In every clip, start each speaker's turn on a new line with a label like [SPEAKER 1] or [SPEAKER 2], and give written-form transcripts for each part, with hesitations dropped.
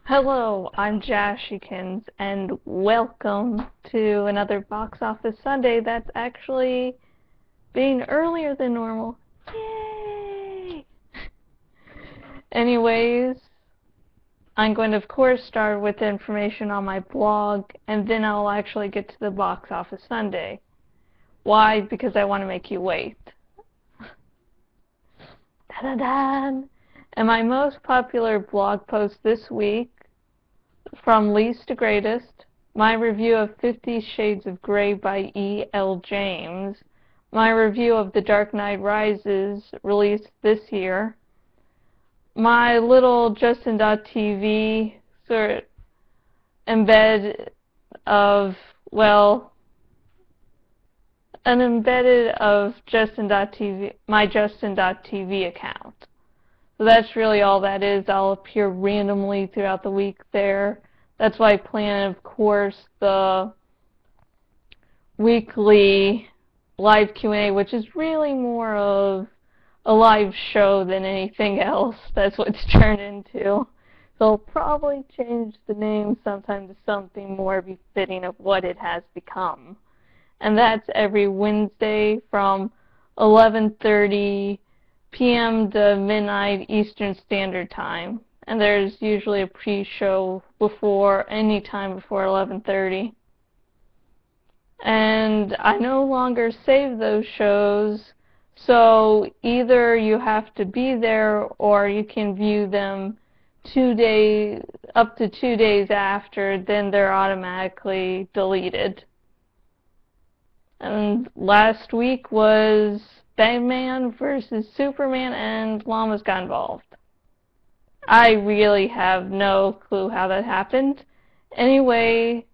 [SPEAKER 1] Hello, I'm Jashykins, and welcome to another Box Office Sunday that's actually being earlier than normal. Yay! Anyways, I'm going to, of course, start with information on my blog, and then I'll actually get to the Box Office Sunday. Why? Because I want to make you wait. Da-da-da! And my most popular blog post this week, from least to greatest, my review of 50 Shades of Grey by E.L. James, my review of The Dark Knight Rises, released this year, my little Justin.tv sort of embed of, well, an embedded of Justin.tv, my Justin.tv account. So that's really all that is. I'll appear randomly throughout the week there. That's why I plan, of course, the weekly live Q&A, which is really more of a live show than anything else. That's what it's turned into. So I'll probably change the name sometime to something more befitting of what it has become. And that's every Wednesday from 11:30 p.m. to midnight Eastern Standard Time, and there's usually a pre-show before, any time before 11:30. And I no longer save those shows, so either you have to be there or you can view them up to 2 days after, then they're automatically deleted. And last week was Batman versus Superman, and llamas got involved. I really have no clue how that happened. Anyway,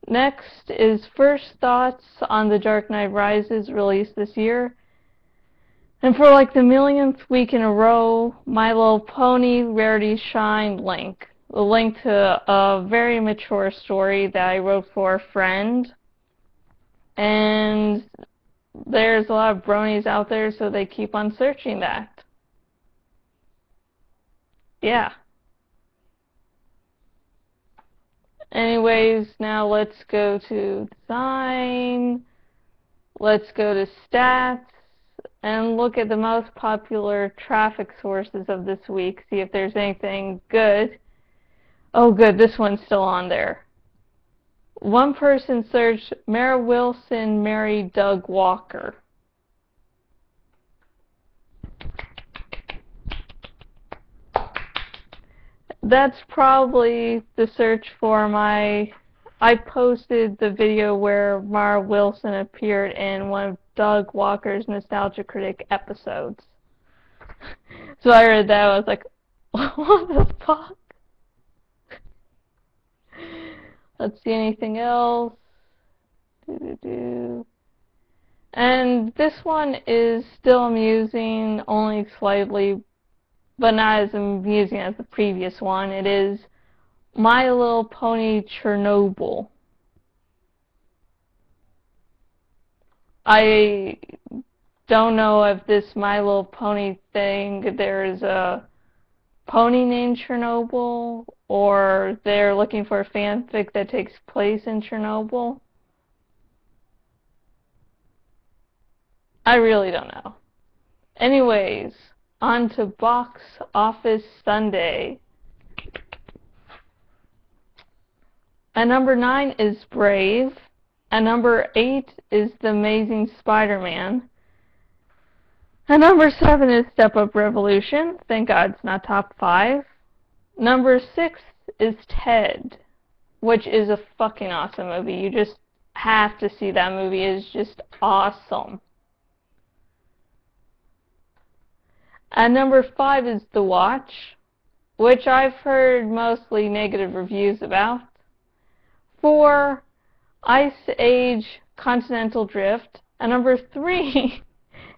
[SPEAKER 1] next is first thoughts on The Dark Knight Rises, released this year. And for like the millionth week in a row, My Little Pony Rarity Shine link. A link to a very mature story that I wrote for a friend. And there's a lot of bronies out there, so they keep on searching that. Yeah. Anyways, now let's go to design. Let's go to stats and look at the most popular traffic sources of this week. See if there's anything good. Oh, good. This one's still on there. One person searched Mara Wilson married Doug Walker. That's probably the search for I posted the video where Mara Wilson appeared in one of Doug Walker's Nostalgia Critic episodes. So I read that, I was like, what the fuck? Let's see, anything else? And this one is still amusing, only slightly, but not as amusing as the previous one. It is My Little Pony Chernobyl. I don't know if this My Little Pony thing, there's a pony named Chernobyl, or they're looking for a fanfic that takes place in Chernobyl. I really don't know. Anyways, on to Box Office Sunday. At number 9 is Brave. At number 8 is The Amazing Spider-Man. At number 7 is Step Up Revolution. Thank God it's not top 5. Number 6 is Ted, which is a fucking awesome movie. You just have to see that movie. It is just awesome. At number 5 is The Watch, which I've heard mostly negative reviews about. 4, Ice Age Continental Drift. At number 3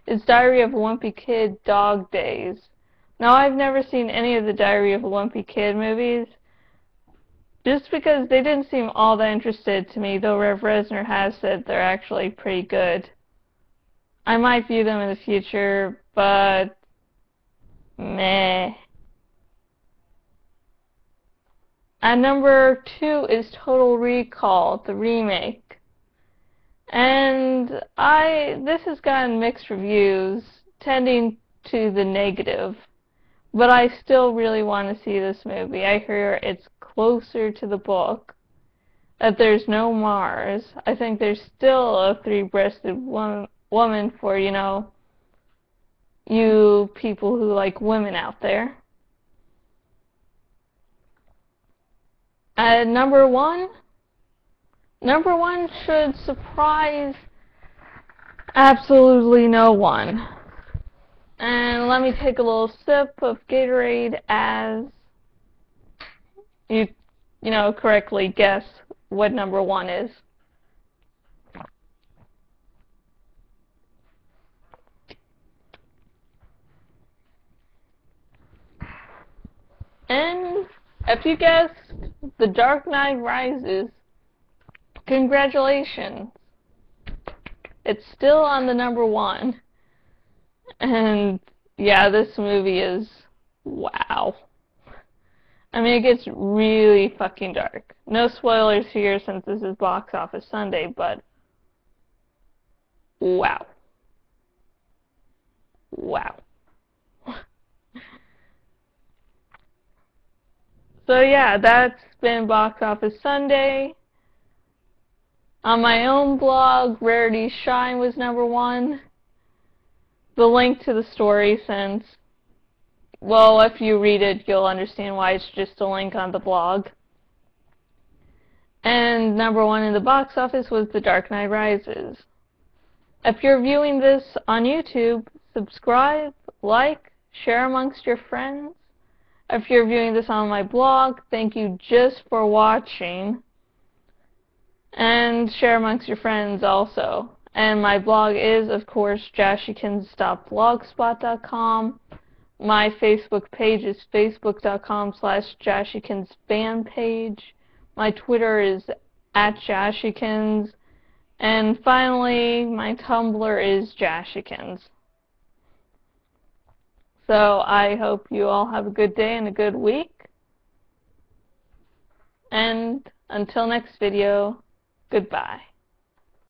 [SPEAKER 1] is Diary of a Wimpy Kid, Dog Days. Now, I've never seen any of the Diary of a Wimpy Kid movies, just because they didn't seem all that interested to me, though Rev Reznor has said they're actually pretty good. I might view them in the future, but meh. At number 2 is Total Recall, the remake. And this has gotten mixed reviews, tending to the negative. But I still really want to see this movie. I hear it's closer to the book, that there's no Mars. I think there's still a three-breasted woman for, you people who like women out there. At number 1 should surprise absolutely no one. And let me take a little sip of Gatorade as you correctly guess what number 1 is. And if you guessed The Dark Knight Rises, congratulations. It's still on the number 1. And yeah, this movie is wow. I mean, it gets really fucking dark. No spoilers here since this is Box Office Sunday, but wow. Wow. So yeah, that's been Box Office Sunday. On my own blog, Rarity Shine was number 1. The link to the story, since, well, if you read it, you'll understand why it's just a link on the blog. And number 1 in the box office was The Dark Knight Rises. If you're viewing this on YouTube, subscribe, like, share amongst your friends. If you're viewing this on my blog, thank you just for watching. And share amongst your friends also. And my blog is, of course, jashykins.blogspot.com. My Facebook page is facebook.com/jashykinsfanpage. My Twitter is @jashykins. And finally, my Tumblr is jashykins. So I hope you all have a good day and a good week. And until next video, goodbye.